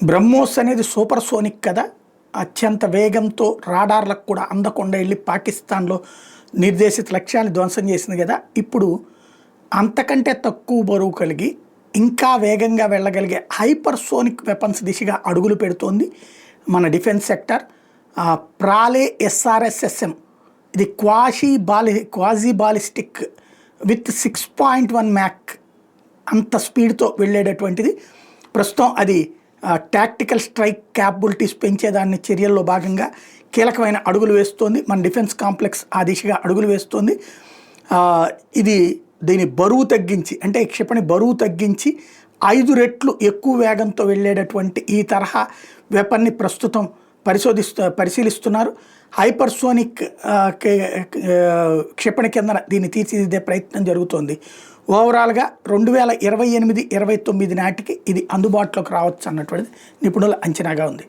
బ్రహ్మోస్ అనేది super sonic కదా, అత్యంత వేగంతో రాడార్లకు కూడా అందకుండా వెళ్ళి పాకిస్తాన్లో నిర్దేశిత లక్ష్యాన్ని ధ్వంసం చేసింది కదా. ఇప్పుడు అంతకంటే తక్కువ బరువు కలిగి ఇంకా వేగంగా వెళ్ళగలిగే హైపర్సోనిక్ వెపన్స్ దిశగా అడుగులు పెడుతోంది మన డిఫెన్స్ సెక్టర్. ప్రాలే SRSSM ఇది క్వాజీ బాలిస్టిక్ విత్ 6.1 మ్యాక్ అంత స్పీడ్తో వెళ్ళేటటువంటిది. ప్రస్తుతం అది టాక్టికల్ స్ట్రైక్ క్యాపబిలిటీస్ పెంచేదాన్ని చర్యల్లో భాగంగా కీలకమైన అడుగులు వేస్తోంది. మన డిఫెన్స్ కాంప్లెక్స్ ఆ దిశగా అడుగులు వేస్తోంది. ఇది దీని బరువు తగ్గించి, అంటే క్షిపణి బరువు తగ్గించి 5 రెట్లు ఎక్కువ వేగంతో వెళ్ళేటటువంటి ఈ తరహా వెపన్ని ప్రస్తుతం పరిశీలిస్తున్నారు. హైపర్సోనిక్ క్షిపణి కింద దీన్ని తీర్చిదిద్దే ప్రయత్నం జరుగుతోంది. ఓవరాల్గా 2028-29 నాటికి ఇది అందుబాటులోకి రావచ్చు అన్నటువంటిది నిపుణుల అంచనాగా ఉంది.